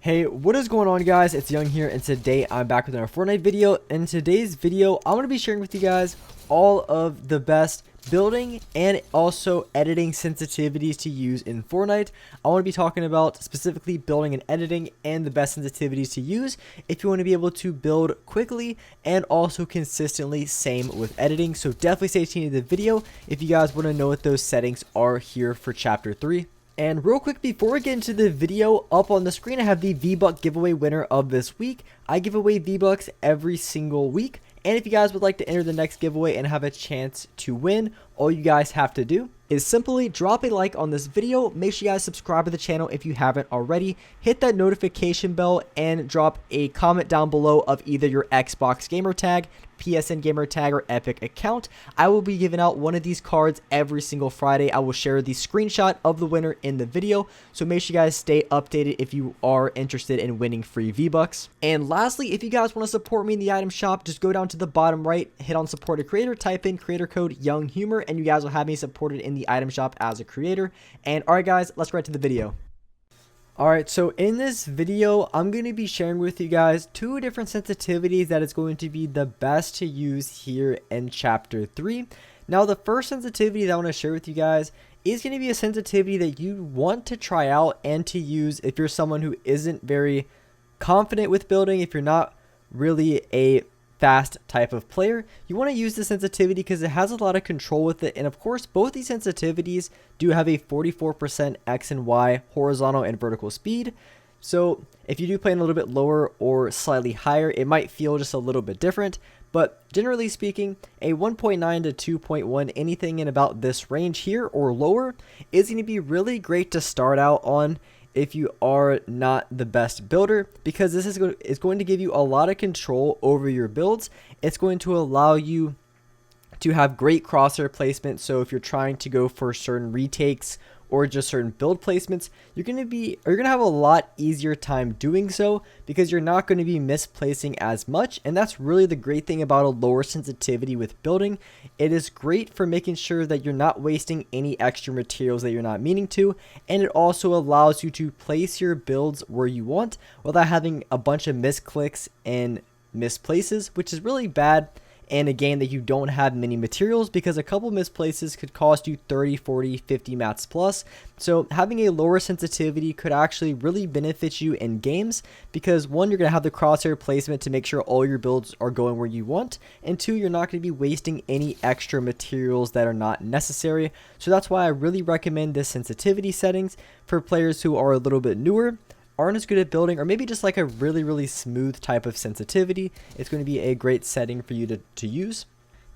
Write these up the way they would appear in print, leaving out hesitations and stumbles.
Hey, what is going on, guys? It's Young here, and today I'm back with another Fortnite video. In today's video, I'm going to be sharing with you guys all of the best building and also editing sensitivities to use in Fortnite. I want to be talking about specifically building and editing and the best sensitivities to use if you want to be able to build quickly and also consistently. Same with editing, so definitely stay tuned to the video if you guys want to know what those settings are here for chapter 3. And real quick, before we get into the video, up on the screen I have the VBuck giveaway winner of this week. I give away VBucks every single week, and if you guys would like to enter the next giveaway and have a chance to win, all you guys have to do is simply drop a like on this video. Make sure you guys subscribe to the channel if you haven't already. Hit that notification bell and drop a comment down below of either your Xbox gamer tag, PSN gamer tag, or Epic account. I will be giving out one of these cards every single Friday. I will share the screenshot of the winner in the video, so make sure you guys stay updated if you are interested in winning free V-Bucks. And lastly, if you guys want to support me in the item shop, just go down to the bottom right, hit on support a creator, type in creator code Young Humor, and you guys will have me supported in the item shop as a creator. And alright guys, let's get right to the video. Alright, so in this video, I'm going to be sharing with you guys two different sensitivities that is going to be the best to use here in chapter 3. Now, the first sensitivity that I want to share with you guys is going to be a sensitivity that you want to try out and to use if you're someone who isn't very confident with building, if you're not really a fast type of player. You want to use the sensitivity because it has a lot of control with it, and of course both these sensitivities do have a 44% X and Y horizontal and vertical speed. So if you do play in a little bit lower or slightly higher, it might feel just a little bit different, but generally speaking, a 1.9 to 2.1, anything in about this range here or lower, is going to be really great to start out on if you are not the best builder, because this is going to give you a lot of control over your builds. It's going to allow you to have great crosshair placement. So if you're trying to go for certain retakes or just certain build placements, you're going to have a lot easier time doing so because you're not going to be misplacing as much. And that's really the great thing about a lower sensitivity with building. It is great for making sure that you're not wasting any extra materials that you're not meaning to, and it also allows you to place your builds where you want without having a bunch of misclicks and misplaces, which is really bad in a game that you don't have many materials, because a couple misplaces could cost you 30, 40, 50 mats plus. So having a lower sensitivity could actually really benefit you in games, because one, you're going to have the crosshair placement to make sure all your builds are going where you want, and two, you're not going to be wasting any extra materials that are not necessary. So that's why I really recommend this sensitivity settings for players who are a little bit newer, aren't as good at building, or maybe just like a really smooth type of sensitivity. It's going to be a great setting for you to use.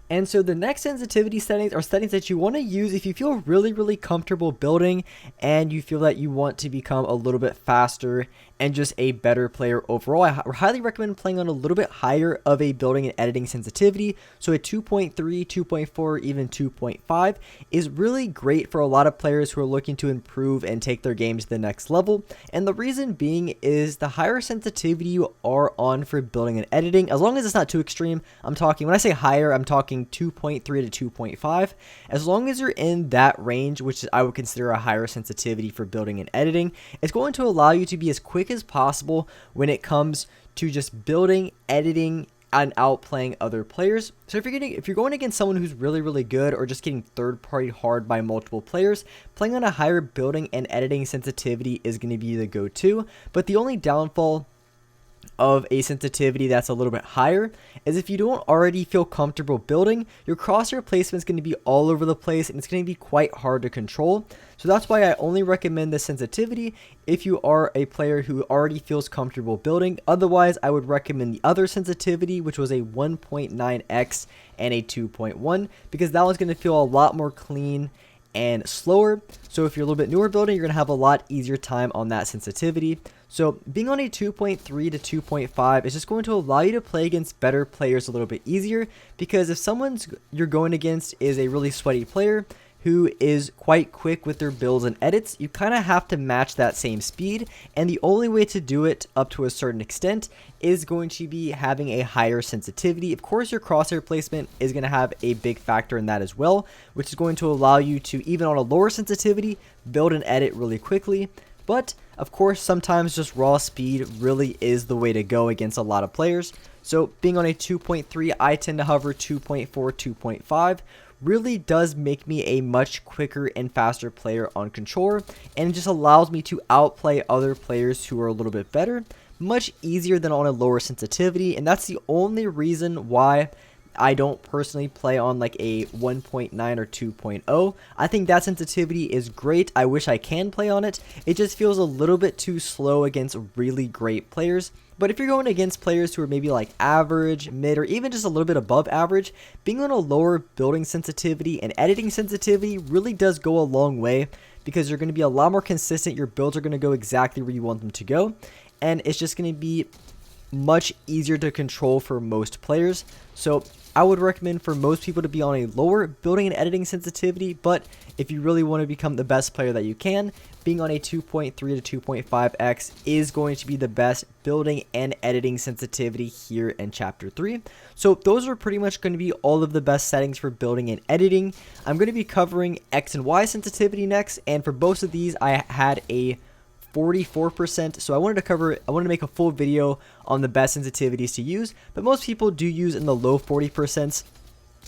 And so the next sensitivity settings are settings that you want to use if you feel really comfortable building and you feel that you want to become a little bit faster and just a better player overall. I highly recommend playing on a little bit higher of a building and editing sensitivity. So a 2.3, 2.4, even 2.5 is really great for a lot of players who are looking to improve and take their game to the next level. And the reason being is the higher sensitivity you are on for building and editing, as long as it's not too extreme. When I say higher, I'm talking 2.3 to 2.5. As long as you're in that range, which I would consider a higher sensitivity for building and editing, it's going to allow you to be as quick as possible when it comes to just building, editing, and outplaying other players. So if you're going against someone who's really good, or just getting third party hard by multiple players, playing on a higher building and editing sensitivity is going to be the go-to. But the only downfall of a sensitivity that's a little bit higher is if you don't already feel comfortable building, your crosshair placement is going to be all over the place and it's going to be quite hard to control. So that's why I only recommend this sensitivity if you are a player who already feels comfortable building. Otherwise, I would recommend the other sensitivity, which was a 1.9x and a 2.1, because that one's going to feel a lot more clean and slower. So if you're a little bit newer building, you're going to have a lot easier time on that sensitivity. So being on a 2.3 to 2.5 is just going to allow you to play against better players a little bit easier, because if someone's you're going against is a really sweaty player who is quite quick with their builds and edits, you kind of have to match that same speed, and the only way to do it up to a certain extent is going to be having a higher sensitivity. Of course, your crosshair placement is going to have a big factor in that as well, which is going to allow you to, even on a lower sensitivity, build and edit really quickly. But of course, sometimes just raw speed really is the way to go against a lot of players. So being on a 2.3, I tend to hover 2.4, 2.5 really does make me a much quicker and faster player on controller, and it just allows me to outplay other players who are a little bit better much easier than on a lower sensitivity. And that's the only reason why I don't personally play on like a 1.9 or 2.0. I think that sensitivity is great. I wish I can play on it. It just feels a little bit too slow against really great players. But if you're going against players who are maybe like average, mid, or even just a little bit above average, being on a lower building sensitivity and editing sensitivity really does go a long way, because you're going to be a lot more consistent. Your builds are going to go exactly where you want them to go, and it's just going to be much easier to control for most players. So I would recommend for most people to be on a lower building and editing sensitivity, but if you really want to become the best player that you can, being on a 2.3 to 2.5x is going to be the best building and editing sensitivity here in chapter 3. So those are pretty much going to be all of the best settings for building and editing. I'm going to be covering X and Y sensitivity next, and for both of these I had a 44%, so I wanted to make a full video on the best sensitivities to use, but most people do use in the low 40%,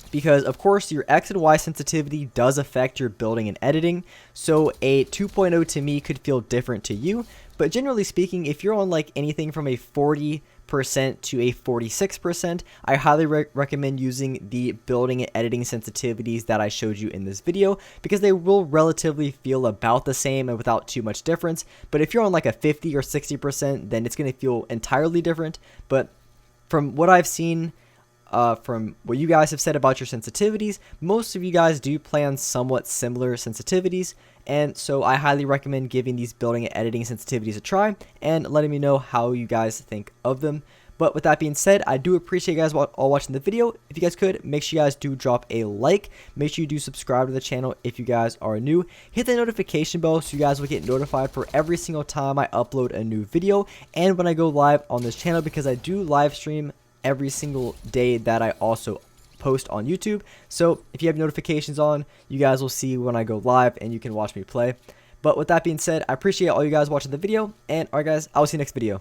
because of course your X and Y sensitivity does affect your building and editing. So a 2.0 to me could feel different to you, but generally speaking, if you're on like anything from a 40% to a 46%, I highly recommend using the building and editing sensitivities that I showed you in this video, because they will relatively feel about the same and without too much difference. But if you're on like a 50 or 60%, then it's going to feel entirely different. But from what I've seen, from what you guys have said about your sensitivities, most of you guys do play on somewhat similar sensitivities, and so I highly recommend giving these building and editing sensitivities a try and letting me know how you guys think of them. But with that being said, I do appreciate you guys all watching the video. If you guys could, make sure you guys do drop a like. Make sure you do subscribe to the channel if you guys are new. Hit the notification bell so you guys will get notified for every single time I upload a new video and when I go live on this channel, because I do live stream every single day that I also post on YouTube. So if you have notifications on, you guys will see when I go live and you can watch me play. But with that being said, I appreciate all you guys watching the video, and alright guys, I will see you next video.